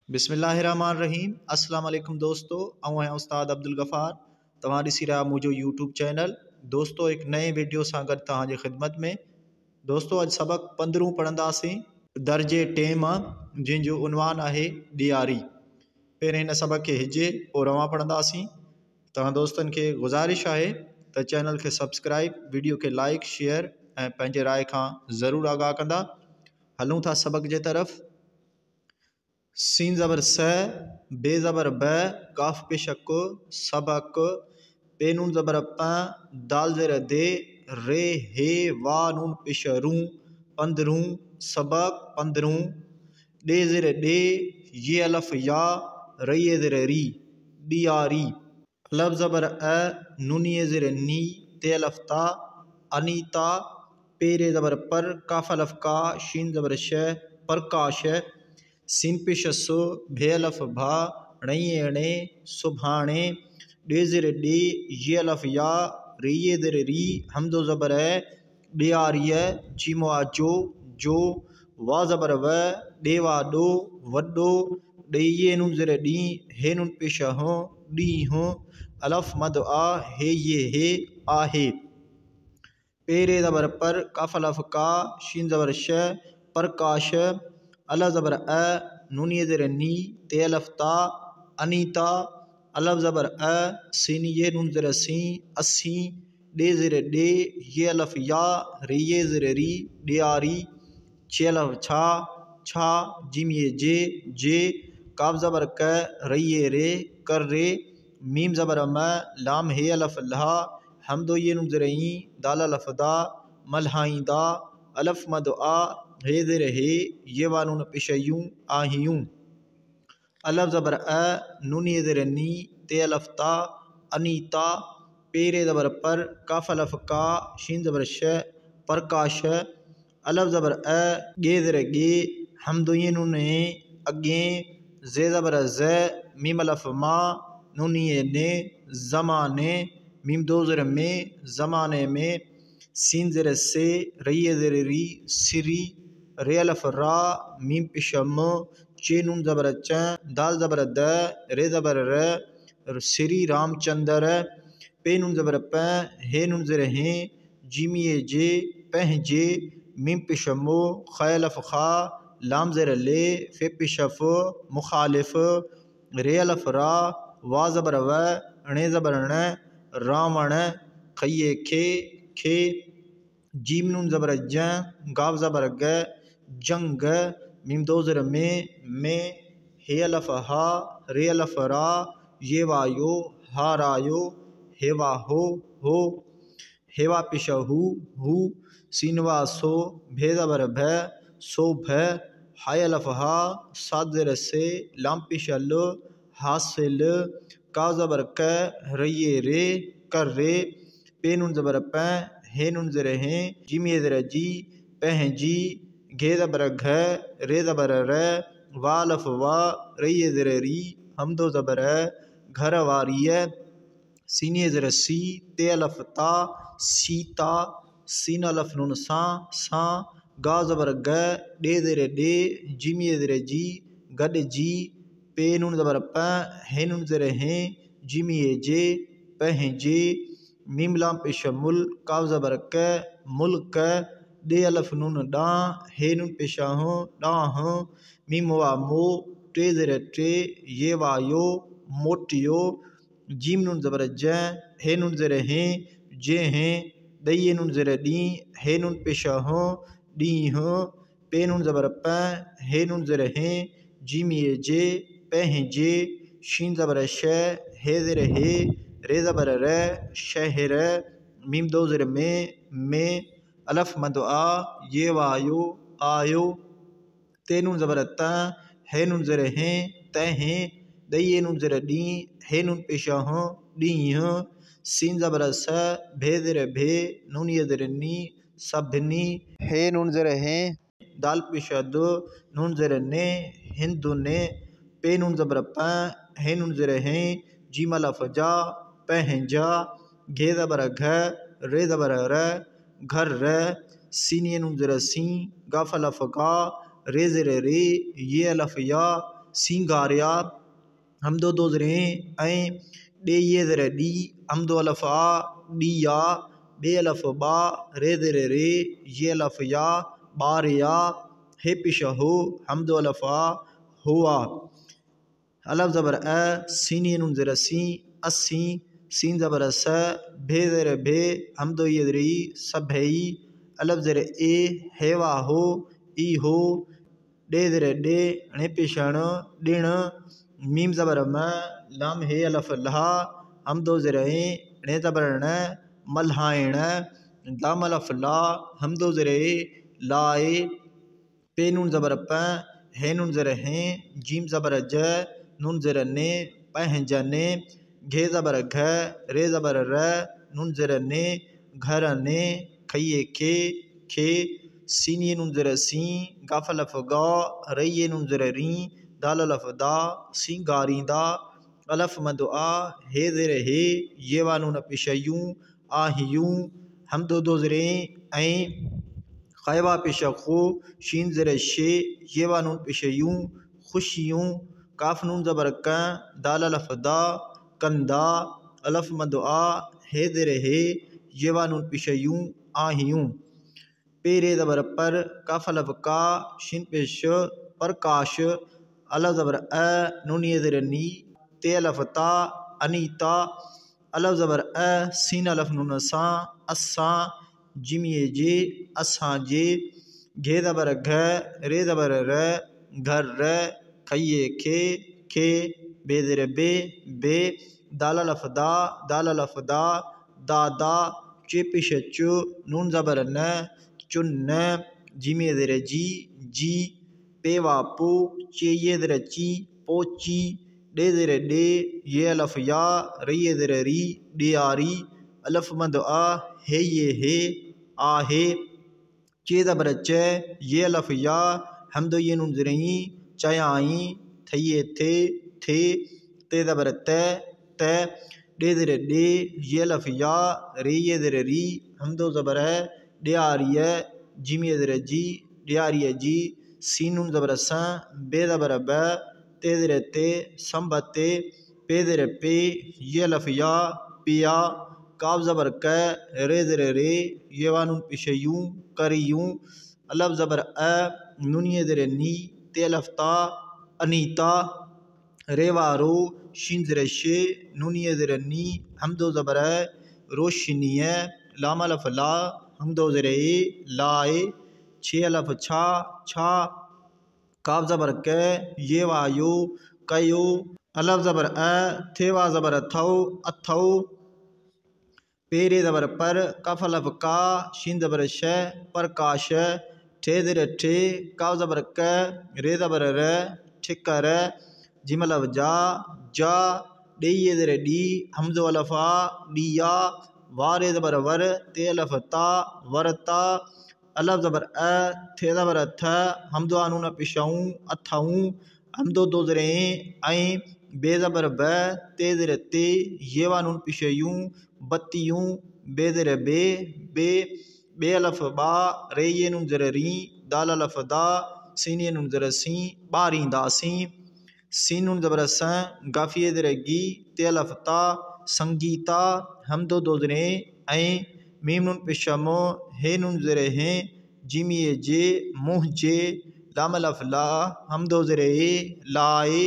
बिस्मिल्लाहिर्रहमानिर्रहीम। अस्सलाम वालेकुम दोस्तों, आऊँ आहियां उस्ताद अब्दुल गफ़ार। तव्हां ॾिसी रहिया मुंहिंजो यूट्यूब चैनल। दोस्तों एक नए वीडियो सां गॾु तव्हांजे ख़िदमत में। दोस्तों अॼु सबक़ 15 पढ़ंदासीं, दर्जे टे मां, जंहिंजो उनवान आहे ॾियारी। पहिरें हिन सबक़ खे हिजे पोइ रवां पढ़ंदासीं। तव्हां दोस्तनि खे गुज़ारिश आहे त चैनल खे सब्सक्राइब, वीडियो खे लाइक, शेयर ऐं पंहिंजे राय खां ज़रूरु आगाह कंदा। हलूं था सबक़ जे तरफ़। सीन ज़बर स, बे ज़बर ब, काफ पेश क, सबक, पे नून ज़बर प, दाल ज़ेर दे, रे हे वा नून पेश रू, पंद्रूं, सबक पंद्रूं, डे ज़ेर डे, ये अलफ या, रये ज़ेर री, डियारी। अलफ ज़बर अ, नूनिये ज़ेर नी, ते अलफ ता, अनीता, पेरे ज़बर पर, काफ अलफ का, शीन ज़बर श, प्रकाश। सीन पेश सो, भे अलफ भा, णये अणे, सुभाणे, डे ज़ेर डे, ये अलफ या, रिये ज़ेर री, हमदो ज़बर है, डियारिय, जीमो जो, जो, वा ज़बर व, डेवा डो, वडो, डे नून ज़ेर डी, हे नून पेश हो, डी हो, अलफ मद आ, हे ये हे, आहे। पेरे ज़बर पर, काफ अलफ का, शीन ज़बर श, प्रकाश। अलफ ज़बर अ, नूनिये ज़ेर नी, ते अलफ ता, अनीता, अलफ ज़बर अ, सीन ये नून ज़ेर सी, अस्सी, डे ज़ेर डे, ये अलफ या, रिये ज़ेर री, डियारी। छे अलफ छा, छा, जिम ये जे, काफ ज़बर क, रये रे, कर रे, मीम ज़बर म, लाम हे अलफ ला, हमदो ये नून ज़ेर ई, दाल अलफ दा, मल्हाइंदा, अलफ मद आ, हे ज़ेर हे, ये वानून पेश यूं, आहियूं। अलफ ज़बर अ, नूनिये ज़ेर नी, ते अलफ ता, अनीता, पेरे ज़बर पर, काफ अलफ का, शीन ज़बर श, प्रकाश। अलफ ज़बर अ, गे ज़ेर गे, हमदो ये नून ए, अगे, जे ज़बर ज़, मीम अलफ मा, नूनिये ने, ज़माने, मीम दो ज़ेर में, ज़माने में। सीन ज़ेर से, रये ज़ेर री, सिरी, रे अलफ रा, मीम पेश म, चे नून ज़बर च, दाल ज़बर द, रे ज़बर र, श्री रामचंद्र। पे नून ज़बर प, हे नून ज़ेर हे, जीम ये जे, पहजे, मीम पेश मो, ख अलफ खा, लाम ज़ेर ले, फे पेश फ, मुखालिफ, रे अलफ रा, वा ज़बर व, णे ज़बर ण, रावण, खये खे, खे, जीम नून ज़बर ज, गाव ज़बर ग, जंग, मीम दो ज़ेर में, हे अलफ हा, रे अलफ रा, ये वायो, हा रायो, हेवा हो, हेवा पेश हु, सीनवा सो, भे ज़बर भ, सो भ, हाय अलफ हा, सात ज़ेर से, लाम पेश ल, हासिल, का ज़बर क, रये रे, कर रे, पे नून ज़बर प, हे नून ज़ेर हे, जिम ये ज़ेर जी, पहजी, घे ज़बर घ, रे ज़बर र, वा अलफ वा, रये ज़ेर री, हमदो ज़बर है, घर वारिय। सीन ये ज़ेर सी, ते अलफ ता, सीता, सीन अलफ नून सा, गा ज़बर ग, डे ज़ेर डे, जिम ये ज़ेर जी, गड जी, पे नून ज़बर प, हे नून ज़ेर हे, जिम ये जे, पहजे, मीम लाम पेश मुल, काव ज़बर क, मुल्क, डे अलफ नून डा, हे नून पेश हो, डाह, मीम वा मो, टे ज़ेर टे, ये वायो, मोटियो, जीम नून ज़बर ज, हे नून ज़ेर हे, जे हैं, दये नून ज़ेर डी, हे नून पेश हो, डी हो, पे नून ज़बर प, हे नून ज़ेर हे, जीम ये जे, पहजे, शीन ज़बर श, हे ज़ेर हे, रे ज़बर र, शहर, मीम दो ज़ेर में, अलफ मद आ, ये वायो, आयो, ते नून ज़बर त, हे नून ज़ेर हे, तहे, दये नून ज़ेर डी, हे नून पेश हो, डी हो, सीन ज़बर स, भे ज़ेर भे, नून ये ज़ेर नी, सभनी, हे नून ज़ेर हे, दाल पेश दो, नून ज़ेर ने, हिंदू ने, पे नून ज़बर प, हे नून ज़ेर हे, जीम अलफ जा, पहजा, घे ज़बर घ, रे ज़बर र, घर र, सीन ये नून ज़ेर सी, गाफ अलफ गा, रे ज़ेर रे, ये अलफ या, सिंगारिया हमदो दो ज़रे ऐं डे ये ज़रे डी हमदो अलफ आ डिया बे अलफ बा रे ज़रे रे ये अलफ या बारिया हे पिश हो हमदो अलफ आ हुआ अलफ ज़बर अ सीनी नुन ज़रा सी अस्सी सीन ज़बर स भे ज़रे भे हमदो ये ज़री सभई अलफ ज़रे ए हेवा हो ई हो डे ज़रे डे णे पिशण डिण मीम ज़बर म लम हे अलफ लहा हमदो ज़रे णे ज़बर न मल्हाइण लम अलफ ला हमदो ज़रे लाए पे नून ज़बर प हे नून ज़र हैं जीम ज़बर ज नून ज़र ने पहजने घे ज़बर घ रे ज़बर र नून ज़र ने घर ने खइए खे सीनी नून ज़र सी गफ लफ गा रइये नून ज़र री दाल लफ दा सिंगारींदा अलफ मद आ हे ज़र हे ये वा नून पिशयूं आहियूं हमदो दो ज़रे ऐं खैवा पिश खो शीन ज़र शे ये वा नून पिशयूं खुशियों काफ नून ज़बर क दाल अलफ दा कंदा अलफ मद आ हे ज़र हे ये वा नून पिशयूं आहियूं पेरे ज़बर पर काफ अलफ का शिन पेश प्रकाश अलफ ज़बर अ नून ये ज़र नी ते अलफ ता अनीता अलफ ज़बर अ सीन अलफ नून सा अस्सा जिमिए जे असा जे घे ज़बर घ रे ज़बर र घर र खइए खे बे ज़र बे दाल अलफ दा दादा चे पिश चु नून ज़बर न चुन जिमे ज़र जी पेवा पो चे ये ज़र ची पोची डे ज़र डे ये अलफ या रइये ज़र री डियारी अलफ मद आ हे ये हे आहे चे ज़बर च ये अलफ या हमदो ये नून ज़रई चयाई थइए थे ते ज़बर त डे ज़र डे ये अलफ या रे ये ज़र री हमदो ज़बर है डियारिय जिमी ज़र जी डियारिय जी सीनून ज़बर स बे ज़बर ब ते ज़र ते संबते पे ज़र पे ये अलफ या पिया काफ ज़बर क रे ज़र रे ये वा नून पिशयूं करियूं अलफ ज़बर अ नून ये ज़र नी ते अलफ ता अनीता रेवारो शिन ज़र शे नून ये ज़र नी हमदो ज़बर रोशनीय लाम अलफ ला हमदो ज़र लाए छे अलफ छा काफ ज़बर क ये वायो कयो अलफ ज़बर अ थेवा ज़बर अथौ पेरे ज़बर पर कफ अलफ का शिन ज़बर श प्रकाश ठे ज़र ठे काफ ज़बर क रे ज़बर र ठिकर जिम अलफ जा डे ये ज़र डी हमदो अलफ आ डिया वारे ज़बर वर ते अलफ ता वरता अलफ ज़बर अ थे ज़बर थ हमदो आनून पिशाऊं अथाऊं हमदो दो ज़रे ऐं बे ज़बर ब ते ज़र ते ये वा नून पिशयूं बत्तियों बे ज़र बे अलफ बा रे ये नून ज़र री दाल अलफ दा सीन ये नून ज़र सी बारिंदा सी सीन नून ज़बर स गाफिए ज़र गी ते अलफ ता संगीता हमदो दो ज़रे ऐं मीम नून पिशमो हे नून ज़र हैं जिमिए जे मुँह जे लाम अलफ ला हमदो ज़रे लाए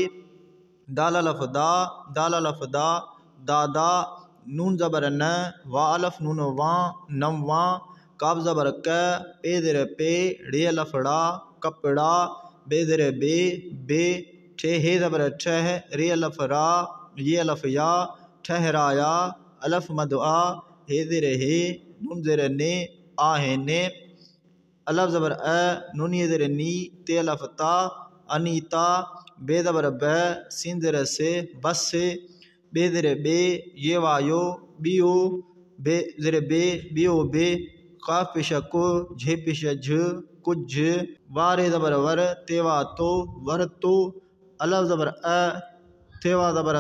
दाल अलफ दा दादा नून ज़बर न वा अलफ नून वा नम वा काफ ज़बर क पे ज़र पे रे अलफ ड़ा कपड़ा बे ज़र बे ठे हे ज़बर ठह रे अलफ रा ये अलफ या ठहराया अलफ मद आ हे ज़र हे नून ज़र ने आहे ने अलफ ज़बर अ नून ये ज़र नी ते अलफ ता अनीता बे ज़बर ब सिन ज़र से बस से बे ज़र बे ये वायो बियो बे ज़र बे बियो बे काफ पिश को झे पिश झ कुछ वारे ज़बर वर तेवा तो वर तो अलफ ज़बर अ थेवा ज़बर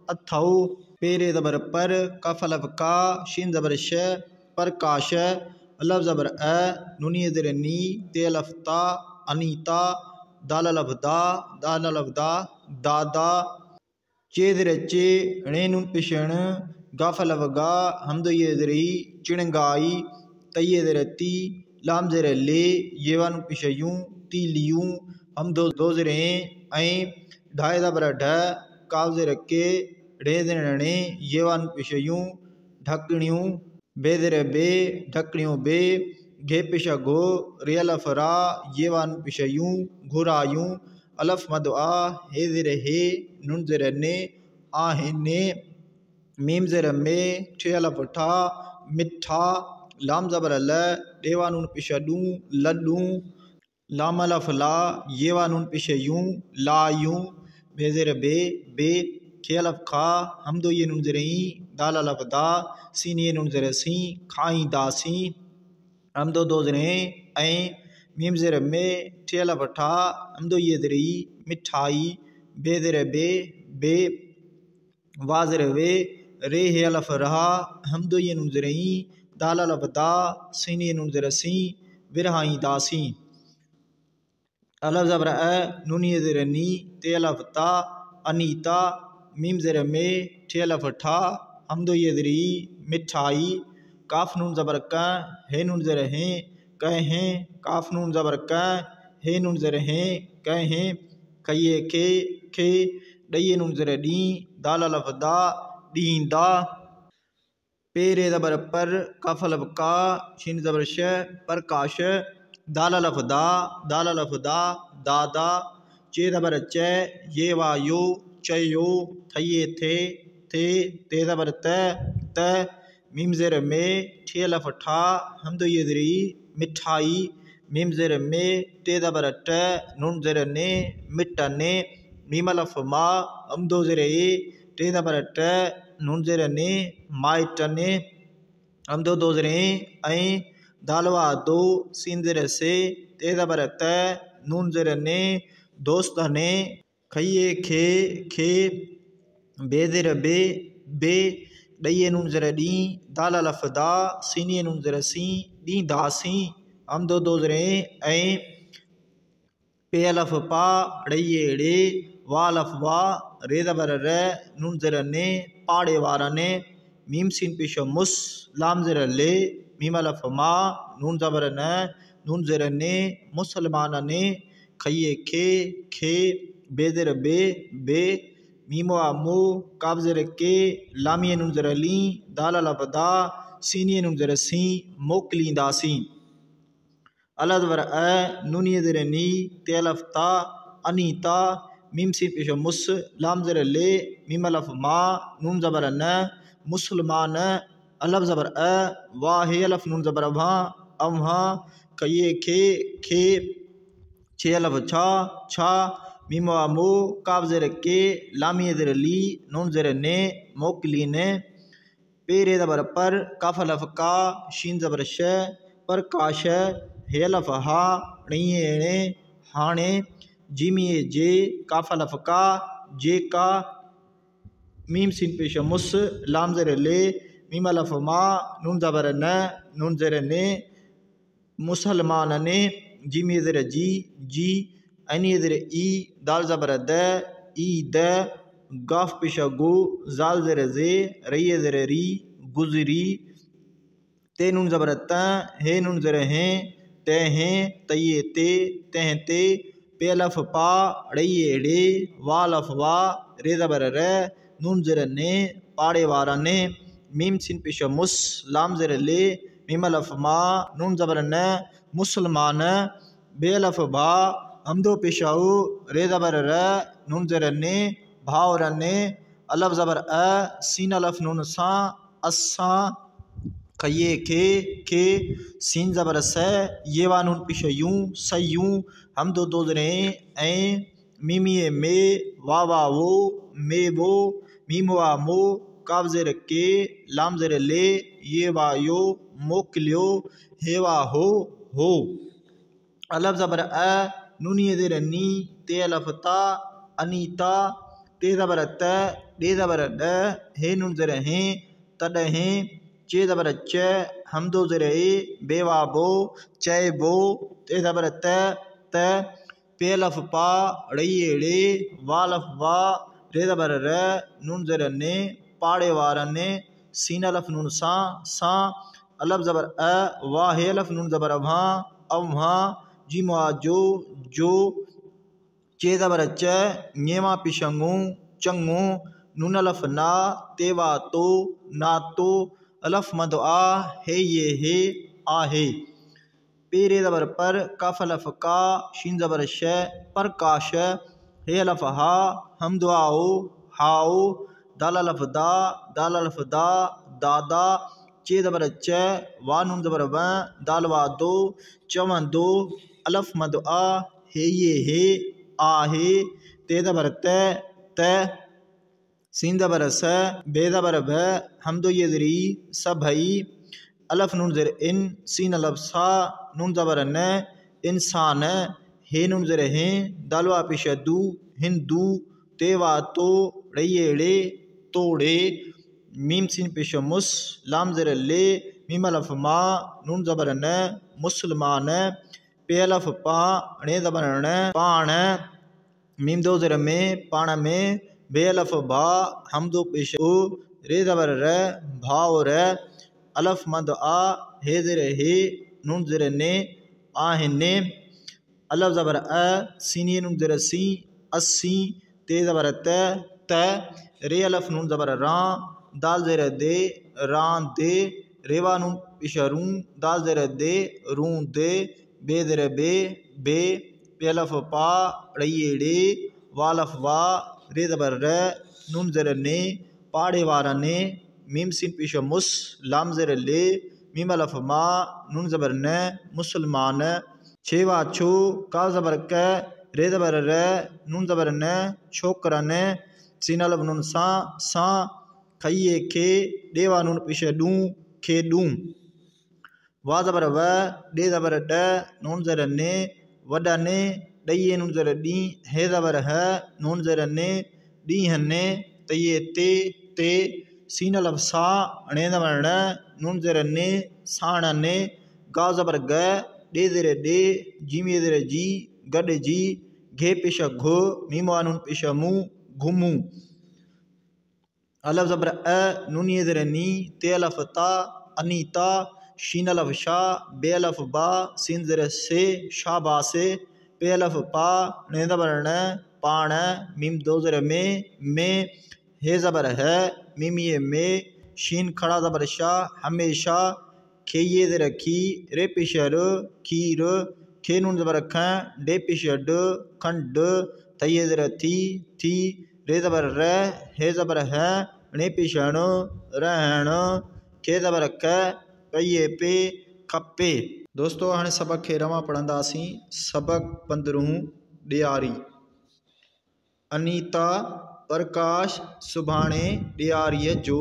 अथौ पेरे ज़बर पर कफ अलफ का शिन ज़बर श प्रकाश अलफ ज़बर अ नून ये ज़र नी ते अलफ ता अनीता दाल अलफ दा, दाल अलफ दा, दादा। चे ज़ेर चे, णे नून पिशण, गाफ अलफ गा, हमदो ये ज़ेरी, चिणगाई। तये ज़ेर ती, लाम ज़ेर ले, ये वानू पिशयूं, ती लियूं। हम दो ज़ेरे ऐं, ढाई ज़बर ढ, काव ज़ेर के, ढे ज़ेर णे, ये वानू पिशयूं, ढकणियूं। बे ज़ेर बे, ढकणियों बे। घे पिशा घो, रे अलफ रा, ये वानू पिशयूं, घुरायूं। अलफ मद आ, हे ज़ेर हे, नून ज़ेर ने, आ हे ने। मीम ज़ेर में, ठे अलफ ठा, मिठा। लाम ज़बर ल, डे वानून पिशडूं, लडूं। लाम अलफ ला, ये वानून पिशयूं, लायूं। बे ज़ेर बे, बे। खे अलफ खा, हमदो ये नून ज़ेर ई, दाल अलफ दा, सीन ये नून ज़ेर सी, खाई दासी। हम दो ज़ेर ऐं, मीम ज़ेर में, ठे अलफ ठा, हमदो ये ज़ेर ई, मिठाई। बे ज़ेर बे, बे। वा ज़ेर वे, रे हे अलफ रहा, हमदो ये नून ज़ेर ई, दाल अलफ दा, सीन ये नून ज़ेर सी, विरहाई दासी। अलफ ज़बर अ, नून ये ज़ेर नी, ते अलफ ता, अनीता। मीम ज़ेर में, ठे अलफ ठा, हमदो ये ज़ेर ई, मिठाई। काफ नून ज़बर क, हे नून ज़ेर हैं, कहें। काफ नून ज़बर क, हे नून ज़ेर हैं, कहें। खये खे, खे। डये नून ज़ेर डी, दाल अलफ दा, डींदा। पे रे ज़बर पर, कफ अलफ का, शिन ज़बर श, प्रकाश। दाल अलफ दा, दाल अलफ दा, दादा। चे ज़बर च, ये वा यो, चयो। थये थे, ते ज़बर त, त। मीम ज़ेर में, ठे अलफ ठा, हमदो ये ज़ेर ई, मिठाई। मीम ज़ेर में, टे ज़बर ट, नून ज़ेर ने, मिटने। मीम अलफ मा, हमदो ज़ेर ए, टे ज़बर ट, नून ज़ेर ने, माइटने। हमदो दो ज़ेर ऐं, दालवा दो, सीन ज़ेर से, ते ज़बर त, नून ज़ेर ने, दोस्तने। खये खे, खे। बे ज़ेर बे, बे। डये नून ज़ेर डी, दाल अलफ दा, सीन ये नून ज़ेर सी, डी दासी। हम दो ज़ेर ऐं, पे अलफ पा, डये डे, वा अलफ वा, रे ज़बर र, नून ज़ेर ने, पाड़े वारा ने। मीम सीन पिश मुस, लाम ज़ेर ले, मीम अलफ मा, नून ज़बर न, नून ज़ेर ने, मुसलमान ने। खये खे, खे। बे ज़ेर बे, बे। मीम वा मो, काब ज़ेर के, लाम ये नून ज़ेर ली, दाल अलफ दा, सीन ये नून ज़ेर सी, मोकली दासी। अलफ ज़बर अ, नून ये ज़ेर नी, ते अलफ ता, अनीता। मीम सीन पिश मुस, लाम ज़ेर ले, मीम अलफ मा, नून ज़बर न, मुसलमान। अलफ ज़बर अ, वाह हे अलफ नून ज़बर वहाँ, अवहाँ। खये खे, खे। छे अलफ छा, छा। मीम वा मो, काब ज़ेर के, लाम ये ज़ेर ली, नून ज़ेर ने, मोकली ने। पे रे ज़बर पर, काफ अलफ का, शीन ज़बर श, प्रकाश। हे अलफ हा, णिये एणे, हाणे। जीम ये जे, काफ अलफ का, जे का। मीम सीन पेश मुस, लाम ज़ेर ले, मीम अलफ मा, नून ज़बर न, नून ज़ेर ने, मुसलमान ने। जीम ये ज़ेर जी, जी। ऐन ये ज़ेर ई, दाल ज़बर द, ई द। गाफ पेश गो, जाल ज़ेर जे, रई ये ज़ेर री, गुजरी। ते नून ज़बर त, हे नून ज़ेर हैं, ते हैं। तये ते, तह ते। पे अलफ पा, डये डे, वा अलफ वा, रे ज़बर र, नून ज़ेर ने, पाड़े वारा ने। मीम सीन पेश मुस, लाम ज़ेर ले, मीम अलफ मा, नून ज़बर न, मुसलमान। बे अलफ भा, हमदो पेशाऊ, रे ज़बर र, नून ज़ेर ने, भावर ने। अलफ ज़बर अ, सीन अलफ नून सा, अस्सा। खये खे, खे। सीन ज़बर स, ये वा नून पिश यूं, सयूं। हम दो ज़ेर ऐं, मीम ये में, वा वो, मे वो। मीम वा मो, काब ज़ेर के, लाम ज़ेर ले, ये वा यो, मोकलियो। हे वा हो, हो। अलफ ज़बर अ, नून ये ज़ेर नी, ते अलफ ता, अनीता। ते ज़बर त, डे ज़बर ड, हे नून ज़ेर हैं, तॾहिं। चे ज़बर च, हम दो ज़ेर ए, बे वा बो, चय बो। ते ज़बर त, त। पे लफ पा रई रे वा लफ वा रे ज़बर र नून ज़ेर ने पाड़े वार ने सीन लफ नून सा अलफ ज़बर वा हे लफ नून ज़बर वहाँ जी मुआ जो चे ज़बर च ञेवा पिशंगू चंगू नून अलफ ना तेवा तो ना तो अलफ मद आ हे ये हे आहे पेरे ज़बर पर कफ अलफ का शीन ज़बर श प्रकाश हे अलफ हा हम दुआओ हाओ दाल अलफ दा दादा चे ज़बर च वा नून ज़बर व दाल वा दो चवन दो अलफ मद आ हे ये हे आहे ते ज़बर त सीन ज़बर स बे ज़बर भ हम दो ये ज़री सभई अलफ नून ज़र इन सीन अलफ सा नून ज़बर न इंसान हे नून ज़र हैं दालवा पिशदू हिंदू तेवा तो रये रे तोड़े मीम सीन पिश मुस लाम ज़र ले मीम अलफ मा नून ज़बर न मुसलमान पे अलफ पा णे ज़बर न पाण मीम दो ज़र में पाण में बे अलफ भा हम दो पिश ओ रे ज़बर र भाव र अलफ मद आ हे ज़र हे नून ज़र ने आहने अलफ ज़बर सीनी नून ज़र सी अस्सी ते ज़बर त रे अलफ नून ज़बर रा दाल ज़र दे रां दे रेवा नून पिशरू दाल ज़र दे रू दे बे ज़र बे पे अलफ पा रई रे वालफ वा रे ज़बर र नून ज़र ने पाड़े वारा ने मीम सीन पिश मुस लाम ज़र ले मीम अलफ मा नून ज़बर न मुसलमान छेवा छो का ज़बर क रे ज़बर र नून ज़बर न छोकरन सीन अलफ नून सा खइये खे देवा नून पिश डू खेडू वा ज़बर व डे ज़बर ड नून ज़र ने वडने डइये नून ज़र डी हे ज़बर ह नून ज़र ने डी हने तये ते सीन अलफ सा णे ज़बर न नून ज़र ने साण ने गा ज़बर ग डे ज़र डे जीमे ज़र जी गड जी घे पिश घो मीमवा नून पिश मू घुमू अलफ ज़बर नून ये ज़र नी ते अलफ ता अनीता शीन अलफ शाह बे अलफ बा सीन ज़र से शाबा से पे अलफ पा ने ज़बर न पाण मीम दो ज़र में हे ज़बर है मीम ये में शीन खड़ा ज़बर शाह हमेशा खे ये ज़र खी रे पिशर खीर खे नून ज़बर ख डे पिशड खंड तये ज़र थी रे ज़बर र हे ज़बर है णे पिशण रहण खे ज़बर क कये पे खपे दोस्तों हाणे सबक खे रवां पढ़ंदासीं सबक 15 ॾियारी अनीता प्रकाश सुभाणे ॾियारीअ जो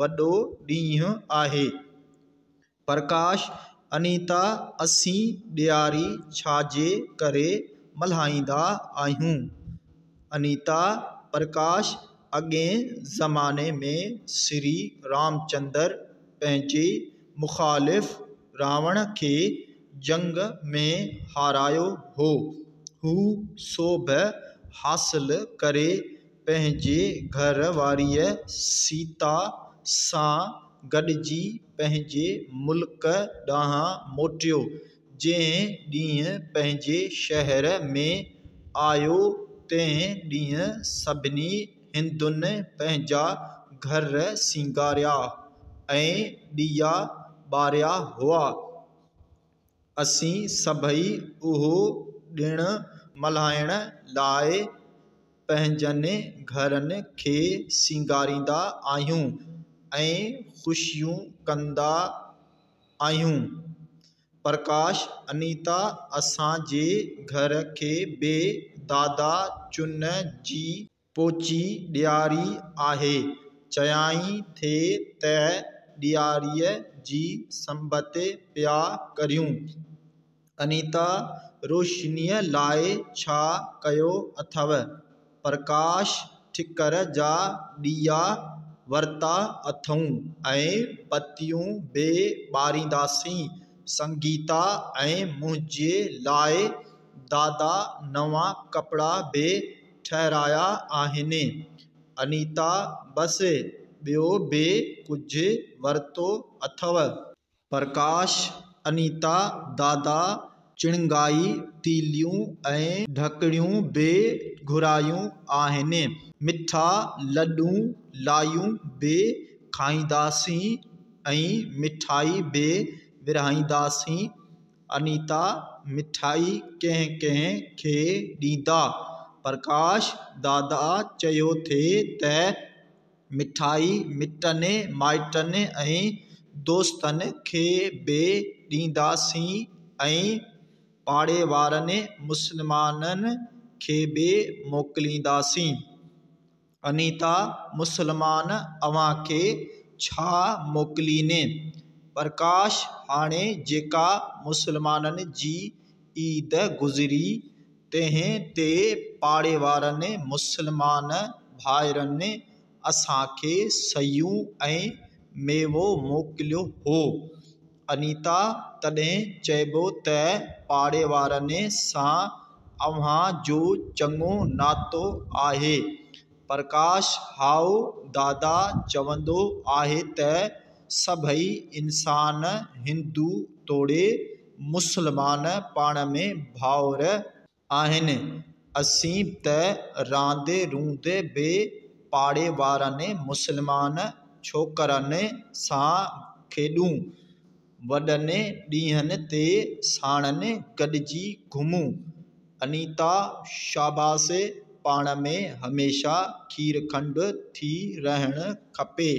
वॾो ॾींहुं आहे प्रकाश अनीता असीं ॾियारी छाजे करे मल्हाईंदा आहियूं अनीता प्रकाश अॻिएं ज़माने में श्री रामचंद्र पंहिंजे मुखालिफ़ रावण खे जंग में हारायो हो हू सोभ हासिल करे पंहिंजे घर वारीअ सीता सां गॾिजी पंहिंजे मुल्क ॾांहुं मोटियो जंहिं ॾींहुं पंहिंजे शहर में आयो तंहिं ॾींहुं सभिनी हिंदुनि पंहिंजा घर सिंगारिया ऐं ॾीया ॿारिया हुआ असीं सभई उहो ॾिणु मल्हाइण लाइ पंहिंजनि घरनि खे सिंगारींदा आहियूं ऐं ख़ुशियूं कंदा आहियूं प्रकाश अनीता असांजे घर खे बे दादा चुन जी पोची ॾियारी आहे चयाई थे त ॾियारीअ जी संबत पिया करियूं अनीता रोशनीअ लाइ छा कयो अथव प्रकाश ठिकर जा ॾीया वरिता अथऊं ऐं बतियूं बि ॿारींदासीं संगीता ऐं मुंहिंजे लाइ दादा नवां कपिड़ा बि ठहिराया आहिनि। अनीता बस ॿियो बि कुझु वरितो अथव? प्रकाश अनीता दादा चिणगाई तीलियूं ऐं ढकड़ियूं बि घुरायूं आहिनि। मिठा लॾूं लायूं बि खाईंदासीं ऐं मिठाई बि विरहाईंदासीं। अनीता मिठाई कंहिं कंहिं खे ॾींदा? प्रकाश दादा चयो थे त मिठाई मिटनि माइटनि ऐं दोस्तनि खे बि ॾींदासीं ऐं पाड़े वारनि मुस्लमाननि खे बि मोकिलींदासीं। अनीता मुस्लमान अव्हांखे छा मोकिलीनि? प्रकाश हाणे जेका मुस्लमाननि जी ईद गुज़री तंहिं ते पाड़े वारनि मुस्लमान भाइरनि असांखे सयूं ऐं मेवो मोकिलियो हो। अनीता तॾहिं चइबो त पाड़े वारनि सां अव्हां जो चङो नातो आहे। प्रकाश हाउ दादा चवंदो आहे त सभई इंसान हिंदू तोड़े मुस्लमान पाण में भाउर आहिनि। असीं त रांदि रूंदि बि पाड़े वारनि मुस्लमान छोकरनि सां खेॾूं। वॾनि ॾींहंनि ते साणनि गॾिजी घुमूं। अनीता शाबाश, पाण में हमेशा खीर खंड थी रहणु खपे।